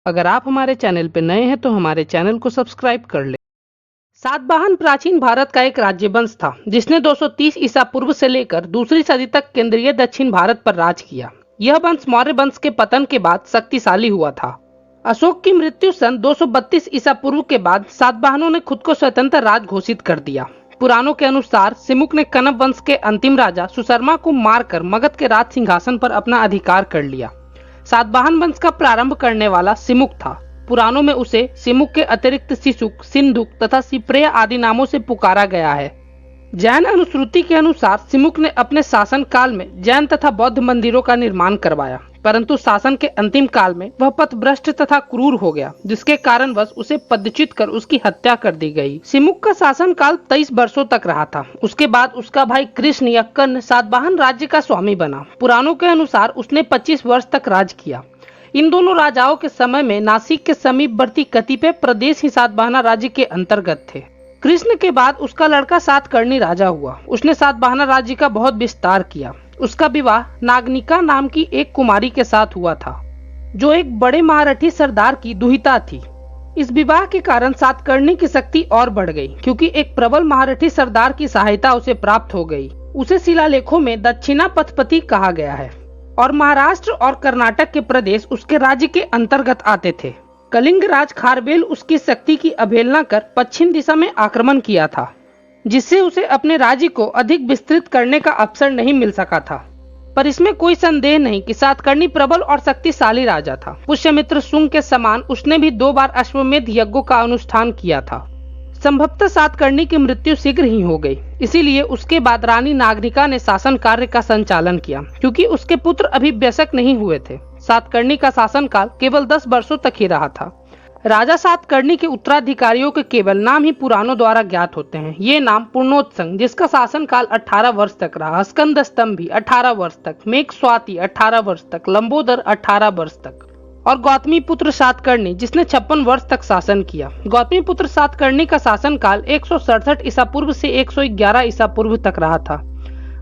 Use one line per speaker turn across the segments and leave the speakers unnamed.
अगर आप हमारे चैनल पर नए हैं तो हमारे चैनल को सब्सक्राइब कर लें। सातवाहन प्राचीन भारत का एक राज्य वंश था जिसने 230 ईसा पूर्व से लेकर दूसरी सदी तक केंद्रीय दक्षिण भारत पर राज किया। यह वंश मौर्य वंश के पतन के बाद शक्तिशाली हुआ था। अशोक की मृत्यु सन 232 ईसा पूर्व के बाद सातवाहनों ने खुद को स्वतंत्र राज घोषित कर दिया। पुराणों के अनुसार सिमुक ने कनब वंश के अंतिम राजा सुशर्मा को मारकर मगध के राज सिंहासन पर अपना अधिकार कर लिया। सातवाहन वंश का प्रारंभ करने वाला सिमुक था। पुराणों में उसे सिमुक के अतिरिक्त सिसुक, सिंधुक तथा सिप्रेय आदि नामों से पुकारा गया है। जैन अनुश्रुति के अनुसार सिमुक ने अपने शासन काल में जैन तथा बौद्ध मंदिरों का निर्माण करवाया, परंतु शासन के अंतिम काल में वह पथभ्रष्ट तथा क्रूर हो गया, जिसके कारणवश उसे पदच्युत कर उसकी हत्या कर दी गई। सिमुक का शासन काल 23 वर्षों तक रहा था। उसके बाद उसका भाई कृष्ण या कर्ण सातवाहन राज्य का स्वामी बना। पुराणों के अनुसार उसने 25 वर्ष तक राज किया। इन दोनों राजाओं के समय में नासिक के समीपवर्ती कतिपय प्रदेश ही सातवाहन राज्य के अंतर्गत थे। कृष्ण के बाद उसका लड़का सातकर्णी राजा हुआ। उसने सातवाहन राज्य का बहुत विस्तार किया। उसका विवाह नागनिका नाम की एक कुमारी के साथ हुआ था, जो एक बड़े महारथी सरदार की दुहिता थी। इस विवाह के कारण सातकर्णी की शक्ति और बढ़ गई, क्योंकि एक प्रबल महारथी सरदार की सहायता उसे प्राप्त हो गई। उसे शिलालेखों में दक्षिणा पथपति कहा गया है और महाराष्ट्र और कर्नाटक के प्रदेश उसके राज्य के अंतर्गत आते थे। कलिंग राज खारवेल उसकी शक्ति की अवहेलना कर पश्चिम दिशा में आक्रमण किया था, जिससे उसे अपने राज्य को अधिक विस्तृत करने का अवसर नहीं मिल सका था। पर इसमें कोई संदेह नहीं कि सातकर्णी प्रबल और शक्तिशाली राजा था। पुष्यमित्र शुंग के समान उसने भी 2 बार अश्वमेध यज्ञों का अनुष्ठान किया था। संभवतः सातकर्णी की मृत्यु शीघ्र ही हो गई, इसीलिए उसके बाद रानी नागनिका ने शासन कार्य का संचालन किया, क्योंकि उसके पुत्र अभी वयस्क नहीं हुए थे। सातकर्णी का शासन काल केवल 10 वर्षों तक ही रहा था। राजा सातकर्णी के उत्तराधिकारियों के केवल नाम ही पुराणों द्वारा ज्ञात होते हैं। ये नाम पूर्णोत्संग, जिसका शासन काल 18 वर्ष तक रहा, स्कंद स्तंभी 18 वर्ष तक, मेघस्वाति 18 वर्ष तक, लंबोदर 18 वर्ष तक और गौतमी पुत्र सातकर्णी जिसने 56 वर्ष तक शासन किया। गौतमी पुत्र सातकर्णी का शासन काल 167 ईसा पूर्व से 111 ईसा पूर्व तक रहा था।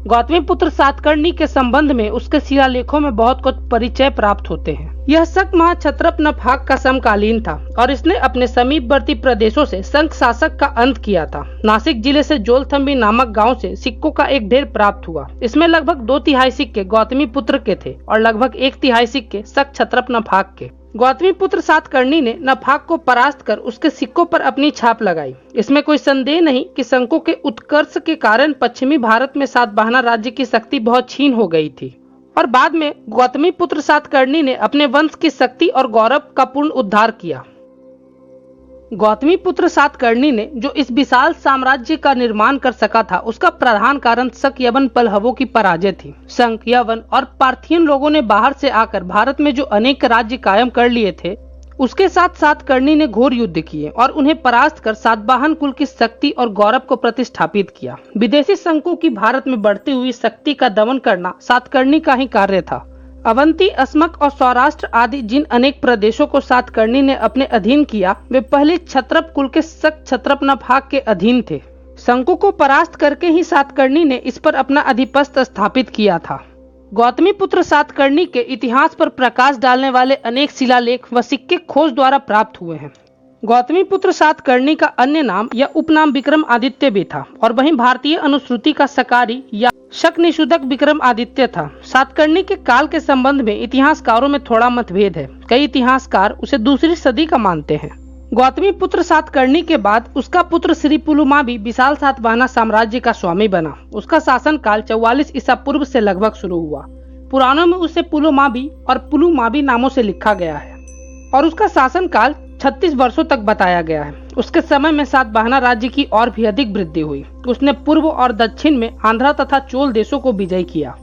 गौतमी पुत्र सातकर्णी के संबंध में उसके शिलालेखों में बहुत कुछ परिचय प्राप्त होते हैं। यह शक महाक्षत्रप नफाक का समकालीन था और इसने अपने समीपवर्ती प्रदेशों से संघ शासक का अंत किया था। नासिक जिले से जोलथम्बी नामक गांव से सिक्कों का एक ढेर प्राप्त हुआ। इसमें लगभग 2/3 सिक्के गौतमी पुत्र के थे और लगभग 1/3 सिक्के शक क्षत्रप नफाक के। गौतमी पुत्र सातकर्णी ने नफाक को परास्त कर उसके सिक्कों पर अपनी छाप लगाई। इसमें कोई संदेह नहीं कि शंकों के उत्कर्ष के कारण पश्चिमी भारत में सातवाहन राज्य की शक्ति बहुत क्षीण हो गई थी और बाद में गौतमी पुत्र सातकर्णी ने अपने वंश की शक्ति और गौरव का पूर्ण उद्धार किया। गौतमी पुत्र सातकर्णी ने जो इस विशाल साम्राज्य का निर्माण कर सका था, उसका प्रधान कारण शक यवन पल्लवों की पराजय थी। शंक, यवन और पार्थियन लोगों ने बाहर से आकर भारत में जो अनेक राज्य कायम कर लिए थे, उसके साथ सातकर्णी ने घोर युद्ध किए और उन्हें परास्त कर सातवाहन कुल की शक्ति और गौरव को प्रतिष्ठापित किया। विदेशी शंकों की भारत में बढ़ती हुई शक्ति का दमन करना सातकर्णी का ही कार्य था। अवंती, अस्मक और सौराष्ट्र आदि जिन अनेक प्रदेशों को सातकर्णी ने अपने अधीन किया, वे पहले क्षत्रप कुल के शक क्षत्रप नफाक के अधीन थे। शंकों को परास्त करके ही सातकर्णी ने इस पर अपना अधिपत्य स्थापित किया था। गौतमी पुत्र सातकर्णी के इतिहास पर प्रकाश डालने वाले अनेक शिलालेख व सिक्के खोज द्वारा प्राप्त हुए हैं। गौतमी पुत्र सातकर्णी का अन्य नाम या उपनाम विक्रमादित्य भी था और वहीं भारतीय अनुश्रुति का सकारी या शक निषूदक विक्रमादित्य था। सातकर्णी के काल के संबंध में इतिहासकारों में थोड़ा मतभेद है। कई इतिहासकार उसे दूसरी सदी का मानते हैं। गौतमी पुत्र सातकर्णी के बाद उसका पुत्र श्री पुलुमावी विशाल सातवाहन साम्राज्य का स्वामी बना। उसका शासन काल 44 ईसा पूर्व से लगभग शुरू हुआ। पुराणों में उसे पुलुमावी और पुलुमावी नामों से लिखा गया है और उसका शासन काल 36 वर्षों तक बताया गया है। उसके समय में सातवाहन राज्य की और भी अधिक वृद्धि हुई। उसने पूर्व और दक्षिण में आंध्र तथा चोल देशों को विजय किया।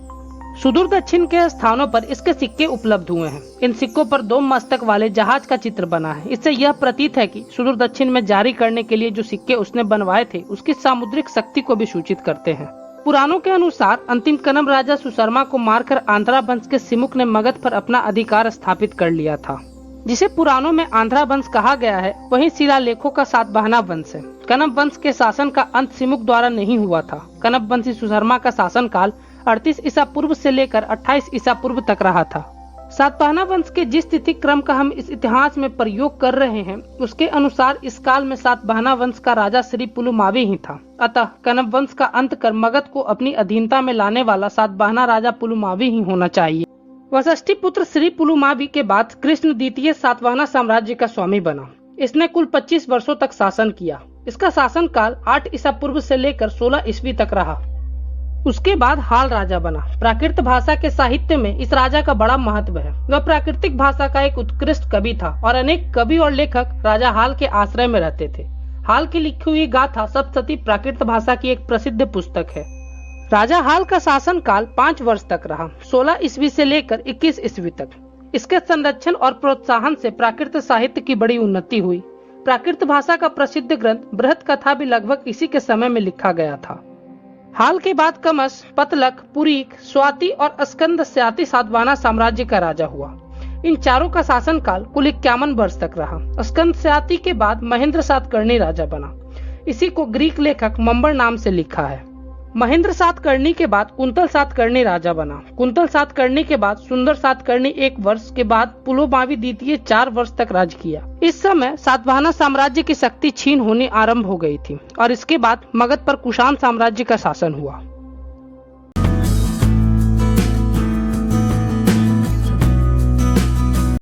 सुदूर दक्षिण के स्थानों पर इसके सिक्के उपलब्ध हुए हैं। इन सिक्कों पर 2 मस्तक वाले जहाज का चित्र बना है। इससे यह प्रतीत है कि सुदूर दक्षिण में जारी करने के लिए जो सिक्के उसने बनवाए थे, उसकी सामुद्रिक शक्ति को भी सूचित करते हैं। पुराणों के अनुसार अंतिम कनब राजा सुशर्मा को मारकर आंध्रा वंश के सिमुक ने मगध पर अपना अधिकार स्थापित कर लिया था, जिसे पुराणों में आंध्रा वंश कहा गया है। वहीं शिलालेखों का सातवाहन वंश है। कनब वंश के शासन का अंत सिमुक द्वारा नहीं हुआ था। कनब वंशी सुशर्मा का शासन काल 38 ईसा पूर्व से लेकर 28 ईसा पूर्व तक रहा था। सातवाहन वंश के जिस तिथि क्रम का हम इस इतिहास में प्रयोग कर रहे हैं उसके अनुसार इस काल में सातवाहन वंश का राजा श्री पुलुमावी ही था। अतः कण्व वंश का अंत कर मगध को अपनी अधीनता में लाने वाला सातवाहन राजा पुलुमावी ही होना चाहिए। वशिष्ठी पुत्र श्री पुलुमावी के बाद कृष्ण द्वितीय सातवाहन साम्राज्य का स्वामी बना। इसने कुल 25 वर्षों तक शासन किया। इसका शासन काल 8 ईसा पूर्व से लेकर 16 ईस्वी तक रहा। उसके बाद हाल राजा बना। प्राकृत भाषा के साहित्य में इस राजा का बड़ा महत्व है। वह प्राकृतिक भाषा का एक उत्कृष्ट कवि था और अनेक कवि और लेखक राजा हाल के आश्रय में रहते थे। हाल की लिखी हुई गाथा सप्तशती प्राकृत भाषा की एक प्रसिद्ध पुस्तक है। राजा हाल का शासन काल 5 वर्ष तक रहा, 16 ईस्वी से लेकर 21 ईस्वी तक। इसके संरक्षण और प्रोत्साहन से प्राकृत साहित्य की बड़ी उन्नति हुई। प्राकृत भाषा का प्रसिद्ध ग्रंथ बृहत कथा भी लगभग इसी के समय में लिखा गया था। हाल के बाद कमस, पतलक, पुरीक, स्वाति और स्कंदस्याति सातवाहन साम्राज्य का राजा हुआ। इन चारों का शासन काल कुल 51 वर्ष तक रहा। स्कंदस्याति के बाद महेंद्र सातकर्णी राजा बना। इसी को ग्रीक लेखक मंबर नाम से लिखा है। महेंद्र सातकर्णी के बाद कुंतल सातकर्णी राजा बना। कुंतल सातकर्णी के बाद सुंदर सातकर्णी 1 वर्ष के बाद पुलुमावी द्वितीय 4 वर्ष तक राज किया। इस समय सातवाहन साम्राज्य की शक्ति क्षीण होनी आरंभ हो गई थी और इसके बाद मगध पर कुषाण साम्राज्य का शासन हुआ।